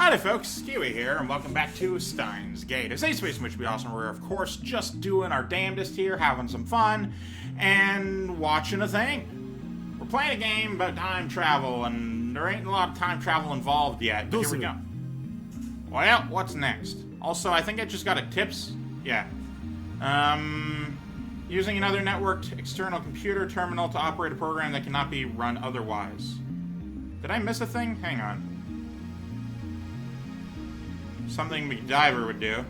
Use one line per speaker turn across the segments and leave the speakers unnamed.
Howdy folks, Keywii here, and welcome back to Steins Gate. It's a space in which we awesome. We're, of course, just doing our damnedest here, having some fun, and watching a thing. We're playing a game about time travel, and there ain't a lot of time travel involved yet, but here we go. Well, what's next? Also, I think I just got a tips. Yeah. Using another networked external computer terminal to operate a program that cannot be run otherwise. Did I miss a thing? Hang on. Something McDiver would do.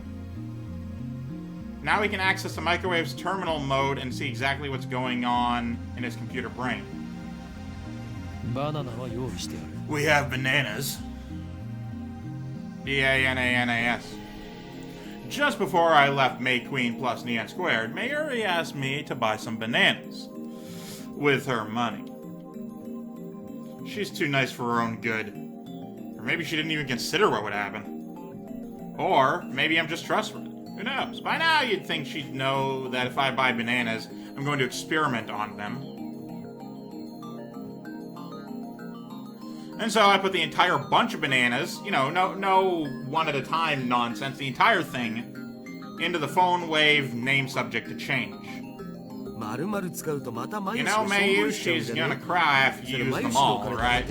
Now we can access the microwave's terminal mode and see exactly what's going on in his computer brain. We have bananas. B-A-N-A-N-A-S. Just before I left May Queen plus Neon Squared, Mayuri asked me to buy some bananas. With her money. She's too nice for her own good. Or maybe she didn't even consider what would happen. Or maybe I'm just trustworthy. Who knows? By now you'd think she'd know that if I buy bananas, I'm going to experiment on them. And so I put the entire bunch of bananas, you know, no one at a time nonsense, the entire thing, into the phone wave name subject to change. You know, Mayu, she's gonna cry if you use them all, right?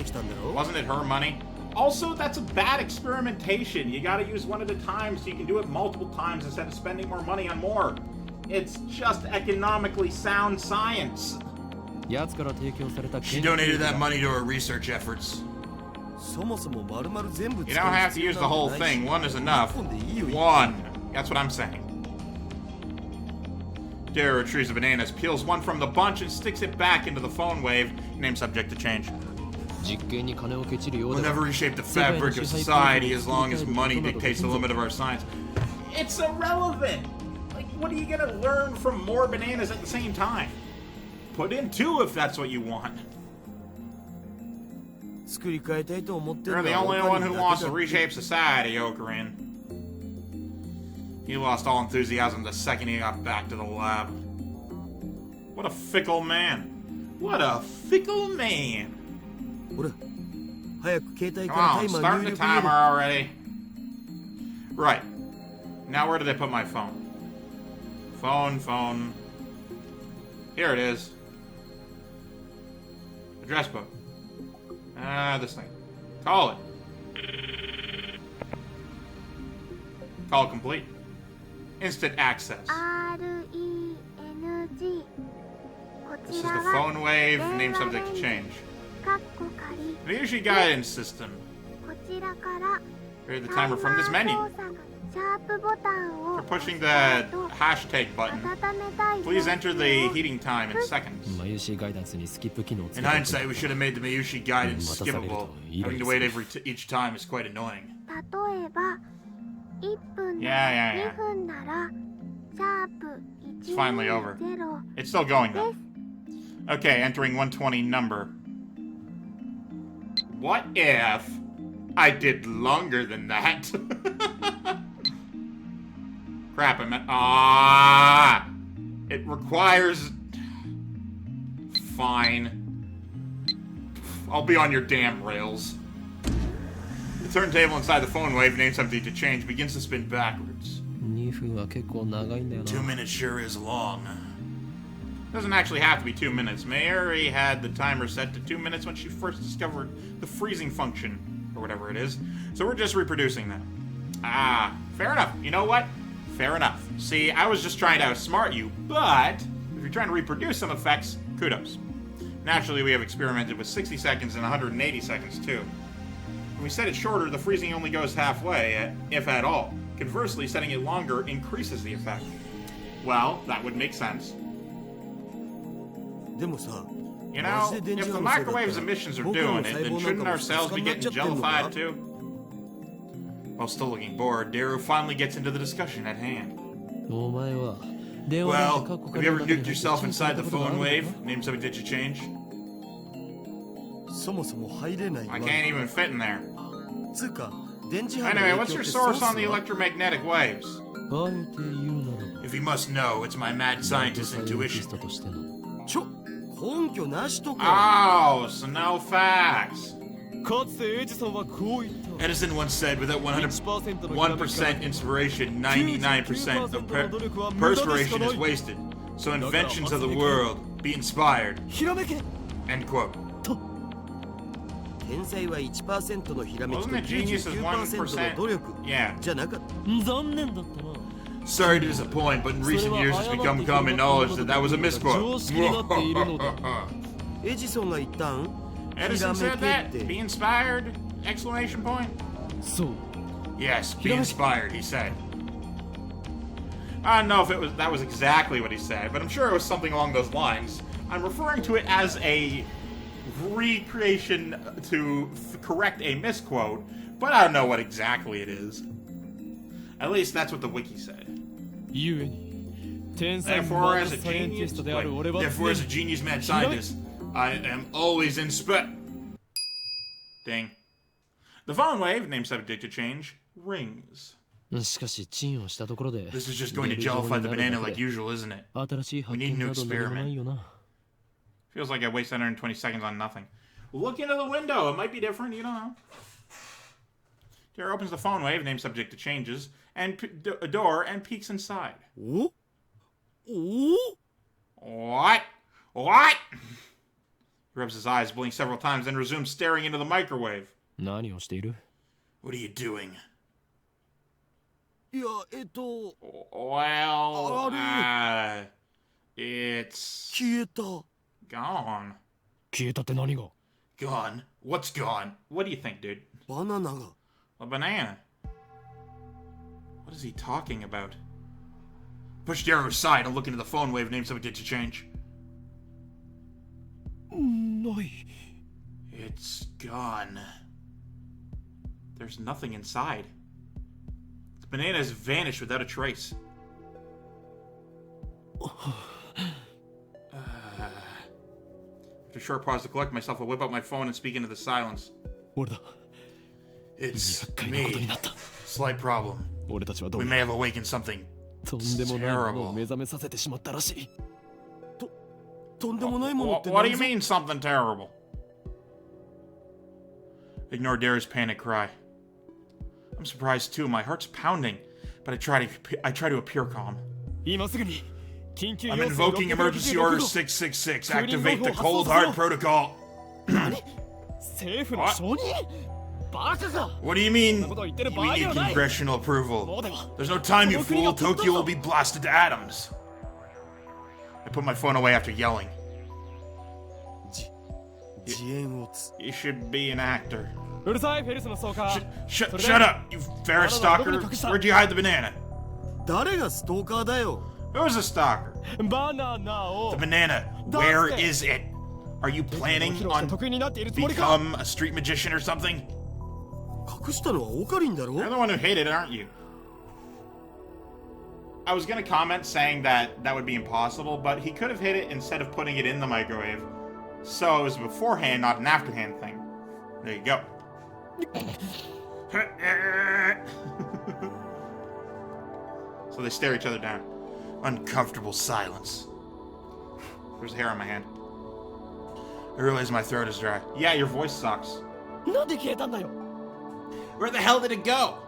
Wasn't it her money? Also, that's a bad experimentation. You gotta use one at a time so you can do it multiple times instead of spending more money on more. It's just economically sound science. She donated that money to her research efforts. You don't have to use the whole thing. One is enough. One. That's what I'm saying. Dara retrieves the bananas, peels one from the bunch, and sticks it back into the phone wave. Name subject to change. We'll never reshape the fabric of society as long as money dictates the limit of our science. It's irrelevant! Like, what are you gonna learn from more bananas at the same time? Put in two if that's what you want. You're the only one who wants to reshape society, Hououin. He lost all enthusiasm the second he got back to the lab. What a fickle man. What a fickle man. Come on, start the timer already. Right. Now where did I put my phone? Phone. Here it is. Address book. This thing. Call it. Call complete. Instant access. This is the phone wave. Name subject to change. The usually guidance system. Read the timer from this menu. For pushing the hashtag button, please enter the heating time in seconds. In hindsight, we should have made the Mayushi guidance skippable. Having to wait each time is quite annoying. Yeah. It's finally over. It's still going though. Okay, entering 120 number. What if I did longer than that? Crap, it requires... Fine. I'll be on your damn rails. The turntable inside the phone wave, name something to change, begins to spin backwards. 2 minutes sure is long. Doesn't actually have to be 2 minutes. Mayuri had the timer set to 2 minutes when she first discovered the freezing function, or whatever it is. So we're just reproducing that. Fair enough. You know what? Fair enough. See, I was just trying to outsmart you, but if you're trying to reproduce some effects, kudos. Naturally, we have experimented with 60 seconds and 180 seconds, too. When we set it shorter, the freezing only goes halfway, if at all. Conversely, setting it longer increases the effect. Well, that would make sense. You know, if the microwave's emissions are doing it, then shouldn't our cells be getting jellified too? While still looking bored, Daru finally gets into the discussion at hand. Well, have you ever nuked yourself inside the phone wave? Name something that you change? I can't even fit in there. Anyway, what's your source on the electromagnetic waves? If you must know, it's my mad scientist intuition. Oh, so no facts. Edison once said, without 1% inspiration, 99% of perspiration is wasted. So inventions of the world, be inspired. End quote. Wasn't it genius as 1%? Yeah. Sorry to disappoint, but in recent years it's become common knowledge that was a misquote. Edison said that? Be inspired? Exclamation point. Yes, be inspired, he said. I don't know if that was exactly what he said, but I'm sure it was something along those lines. I'm referring to it as a recreation to correct a misquote, but I don't know what exactly it is. At least that's what the wiki said. Therefore, as a genius mad scientist, I am always Ding. The phone wave, name subject to change, rings. This is just going to jellify the banana like usual, isn't it? We need a new experiment. Feels like I wasted 120 seconds on nothing. Look into the window. It might be different. You don't know. Tara opens the phone wave, name subject to changes, and a door, and peeks inside. What? What? He rubs his eyes, blinks several times, then resumes staring into the microwave. What are you doing? Well, it's... gone. Gone? What's gone? What do you think, dude? A banana. What is he talking about? Push the arrow aside and look into the phone wave, name subject to change. It's gone. There's nothing inside. The banana has vanished without a trace. After a short pause to collect myself, I whip out my phone and speak into the silence. It's me. Slight problem. We may have awakened something terrible. What do you mean, something terrible? Ignore Dara's panic cry. I'm surprised too. My heart's pounding, but I try to appear calm. I'm invoking emergency order 666. Activate the cold hard protocol. What do you mean? We need congressional approval. There's no time, you fool. Tokyo will be blasted to atoms. I put my phone away after yelling. You should be an actor. Shut up, you Ferris stalker. Where'd you hide the banana? Who's a stalker? The banana. Where is it? Are you planning on become a street magician or something? You're the one who hid it, aren't you? I was gonna comment saying that would be impossible, but he could have hid it instead of putting it in the microwave. So it was a beforehand, not an afterhand thing. There you go. So they stare each other down. Uncomfortable silence. There's hair on my hand. I realize my throat is dry. Yeah, your voice sucks. Where the hell did it go?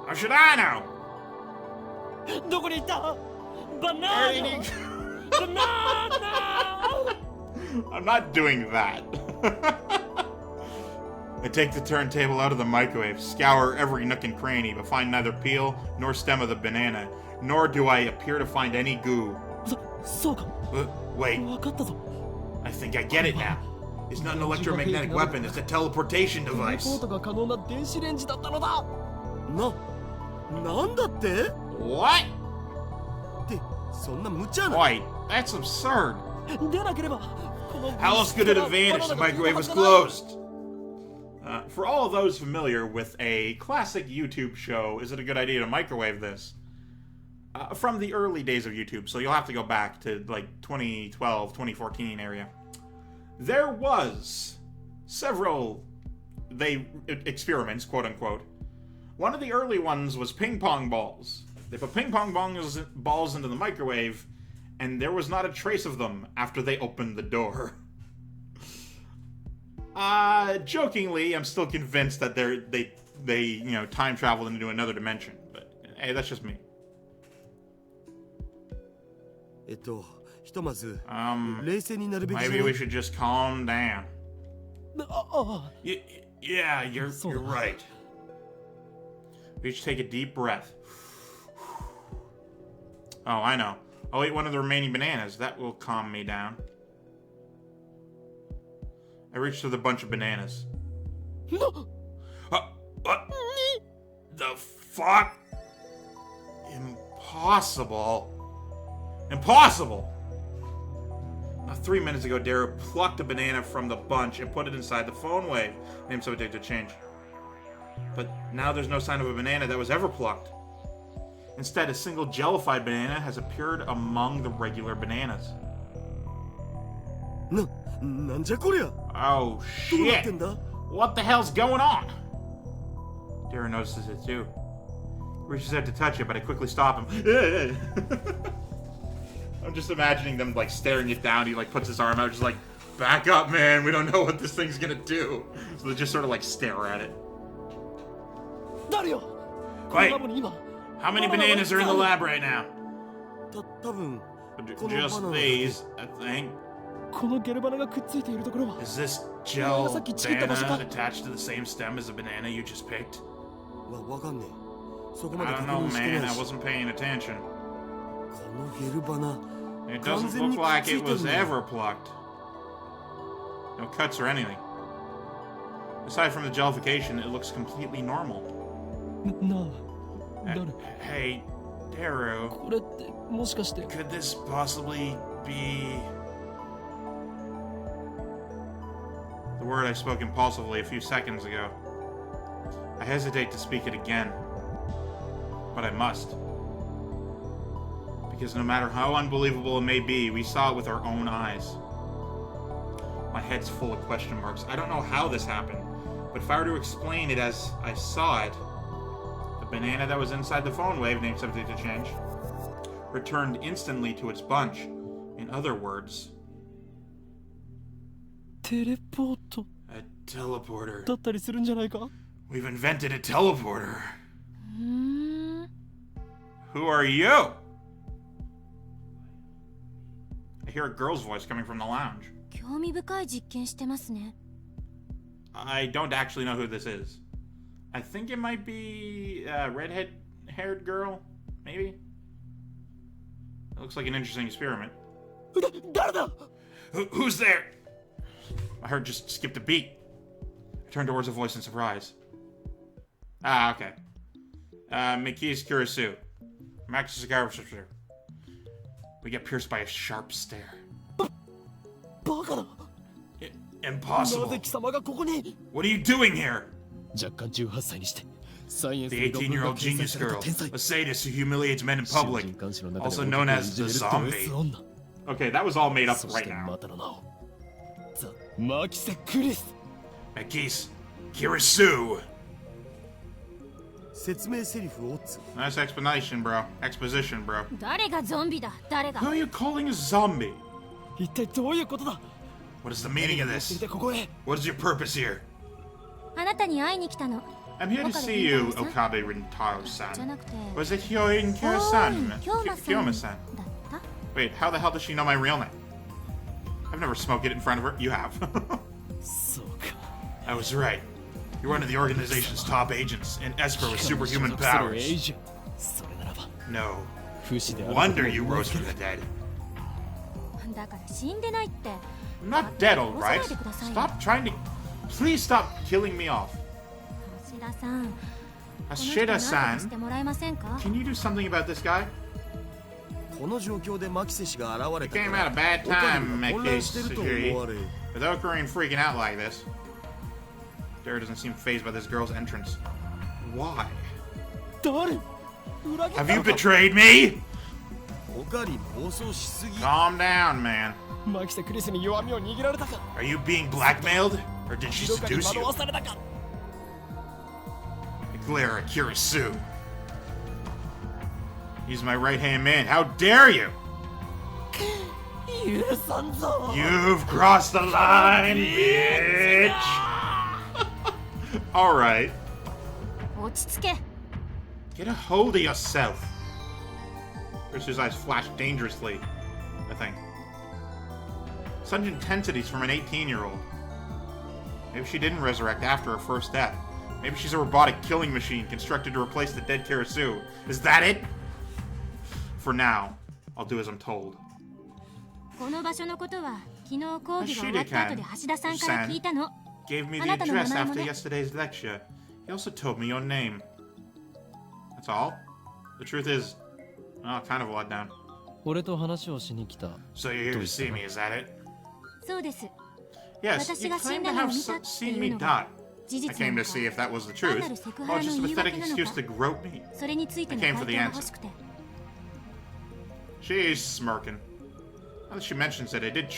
How should I know? Banana! I'm not doing that. I take the turntable out of the microwave, scour every nook and cranny, but find neither peel nor stem of the banana, nor do I appear to find any goo. Wait. I think I get it now. It's not an electromagnetic weapon, it's a teleportation device. What? Wait, that's absurd. How else could it have vanished? The microwave was closed. For all of those familiar with a classic YouTube show, Is It a Good Idea to Microwave This? From the early days of YouTube, so you'll have to go back to like 2012, 2014 area. There was several experiments, quote unquote. One of the early ones was ping pong balls. They put ping pong balls into the microwave, and there was not a trace of them after they opened the door. Jokingly, I'm still convinced that they you know, time traveled into another dimension. But hey, that's just me. Maybe we should just calm down. Yeah, you're right. We should take a deep breath. Oh, I know. I'll eat one of the remaining bananas. That will calm me down. I reached for the bunch of bananas. What the fuck? Impossible. Impossible! Now, 3 minutes ago, Daryl plucked a banana from the bunch and put it inside the phone wave. Name subject to change. But now there's no sign of a banana that was ever plucked. Instead, a single jellified banana has appeared among the regular bananas. Oh, shit! What the hell's going on? Daryl notices it too. Reaches out to touch it, but I quickly stop him. I'm just imagining them, like, staring it down. He, like, puts his arm out, just like, back up, man. We don't know what this thing's gonna do. So they just sort of, like, stare at it. Wait, how many bananas are in the lab right now? Just these, I think. Is this gel banana attached to the same stem as the banana you just picked? I don't know, man. I wasn't paying attention. It doesn't look like it was ever plucked. No cuts or anything. Aside from the jellification, it looks completely normal. Hey, Daru. Could this possibly be... The word I spoke impulsively a few seconds ago. I hesitate to speak it again. But I must. Because no matter how unbelievable it may be, we saw it with our own eyes. My head's full of question marks. I don't know how this happened, but if I were to explain it as I saw it, the banana that was inside the phone wave, named subject to change, returned instantly to its bunch. In other words... A teleporter. We've invented a teleporter. Who are you? I hear a girl's voice coming from the lounge. I don't actually know who this is. I think it might be a redhead-haired girl, maybe? It looks like an interesting experiment. Who's there? My heart just skipped a beat. I turned towards the voice in surprise. Ah, okay. Mikis Kurisu. Max cigar officer. We get pierced by a sharp stare. Impossible. What are you doing here? The 18-year-old genius girl, a sadist who humiliates men in public, also known as the zombie. Okay, that was all made up right now. Mikis Kurisu. Nice explanation, bro. Exposition, bro. Who are you calling a zombie? What is the meaning of this? What is your purpose here? I'm here to see you, Okabe Rintaro-san. Was it Hououin Kyouma-san? Wait, how the hell does she know my real name? I've never smoked it in front of her. You have. I was right. You're one of the organization's top agents, an escrow with superhuman powers. No wonder you rose from the dead. I'm not dead, alright? Stop trying to... Please stop killing me off. Hashida-san, can you do something about this guy? It came at a bad time, Mikis, with Okabe freaking out like this. Daryl doesn't seem fazed by this girl's entrance. Why? Have you betrayed me? Calm down, man. Are you being blackmailed? Or did she seduce you? Glare at Kurisu. He's my right-hand man. How dare you? You've crossed the line, bitch! Alright. Get a hold of yourself. Ursu's eyes flash dangerously, I think. Such intensities from an 18-year-old. Maybe she didn't resurrect after her first death. Maybe she's a robotic killing machine constructed to replace the dead Karasu. Is that it? For now, I'll do as I'm told. Ashida-san gave me the address after yesterday's lecture. He also told me your name. That's all? The truth is, kind of a letdown. So you're here to see me, is that it? Yes, you claim to have seen me die. I came to see if that was the truth, or just a pathetic excuse to grope me. I came for the answer. She's smirking. Now that she mentions it,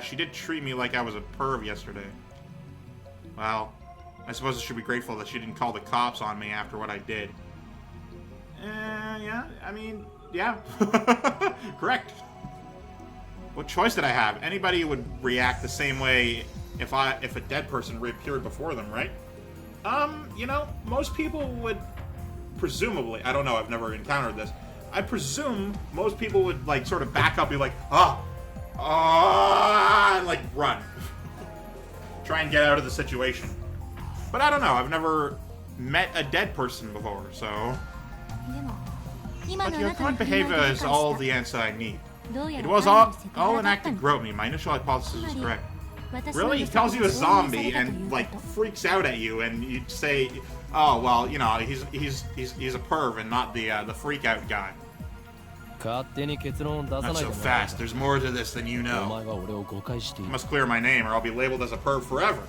she did treat me like I was a perv yesterday. Well, I suppose I should be grateful that she didn't call the cops on me after what I did. Yeah, I mean, yeah. Correct. What choice did I have? Anybody would react the same way if a dead person reappeared before them, right? You know, most people would presumably, I don't know, I've never encountered this. I presume most people would like sort of back up, be like, and like run. Try and get out of the situation. But I don't know, I've never met a dead person before, so. But your current behavior is all the answer I need. It was all an act to grope me. My initial hypothesis was correct. Really? He calls you a zombie and like freaks out at you, and you say, "Oh well, you know, he's a perv and not the freak out guy." Not so fast. There's more to this than you know. You must clear my name, or I'll be labeled as a perv forever.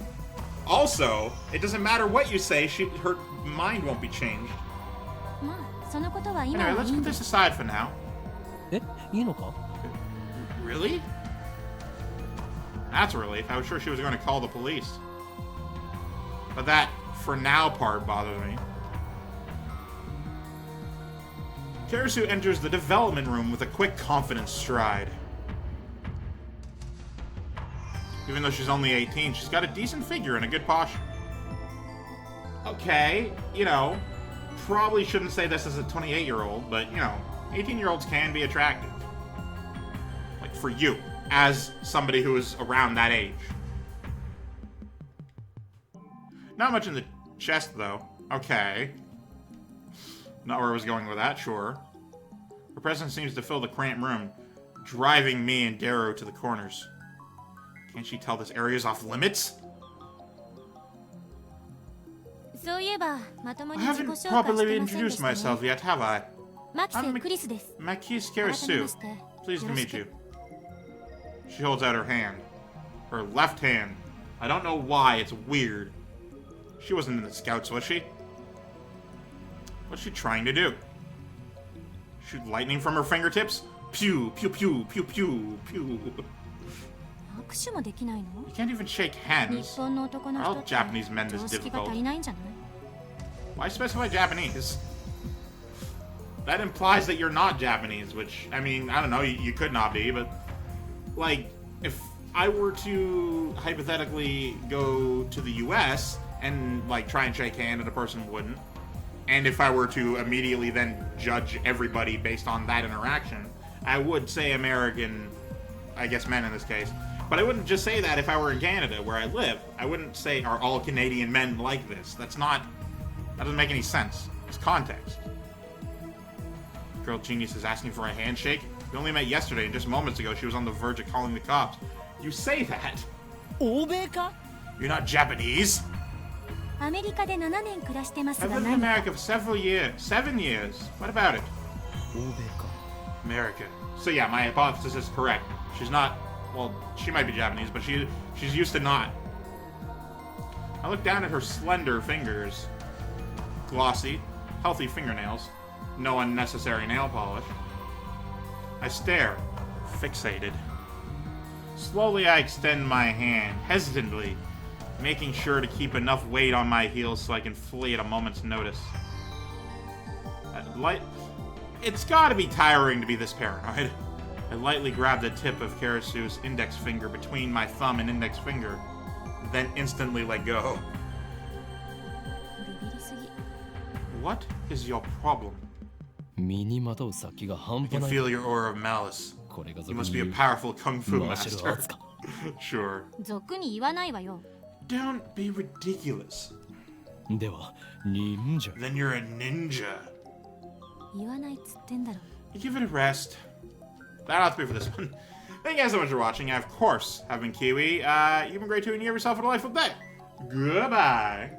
Also, it doesn't matter what you say; her mind won't be changed. Anyway, let's put this aside for now. Really? That's a relief. I was sure she was going to call the police. But that "for now" part bothered me. Karasu enters the development room with a quick, confident stride. Even though she's only 18, she's got a decent figure and a good posture. Okay, you know, probably shouldn't say this as a 28-year-old, but, you know, 18-year-olds can be attractive. Like, for you, as somebody who is around that age. Not much in the chest, though. Okay. Not where I was going with that, sure. Her presence seems to fill the cramped room, driving me and Darrow to the corners. Can't she tell this area's off limits? I haven't properly introduced myself yet, have I? I'm Makis Karasu. Pleased to meet you. She holds out her hand. Her left hand. I don't know why, it's weird. She wasn't in the Scouts, was she? What's she trying to do? Shoot lightning from her fingertips? Pew, pew, pew, pew, pew, pew. You can't even shake hands. Are all Japanese men this difficult? Why specify Japanese? That implies that you're not Japanese, which, I mean, I don't know, you could not be, but, like, if I were to hypothetically go to the US and, like, try and shake hand and a person wouldn't, and if I were to immediately then judge everybody based on that interaction, I would say American, I guess men in this case. But I wouldn't just say that if I were in Canada, where I live. I wouldn't say, are all Canadian men like this? That doesn't make any sense. It's context. Girl genius is asking for a handshake? We only met yesterday, and just moments ago she was on the verge of calling the cops. You say that? You're not Japanese? I've lived in America for 7 years. What about it? America. So yeah, my hypothesis is correct. She's not, well, she might be Japanese, but she's used to not. I look down at her slender fingers. Glossy, healthy fingernails. No unnecessary nail polish. I stare, fixated. Slowly I extend my hand, hesitantly, making sure to keep enough weight on my heels so I can flee at a moment's notice. It's gotta be tiring to be this paranoid. I lightly grab the tip of Karasu's index finger between my thumb and index finger, then instantly let go. What is your problem? I can feel your aura of malice. You must be a powerful kung fu master. Sure. Don't be ridiculous. Then you're a ninja. You give it a rest. That'll have to be for this one. Thank you guys so much for watching. I, of course, have been Keywii. You've been great too, and you have yourself a delightful day. Goodbye.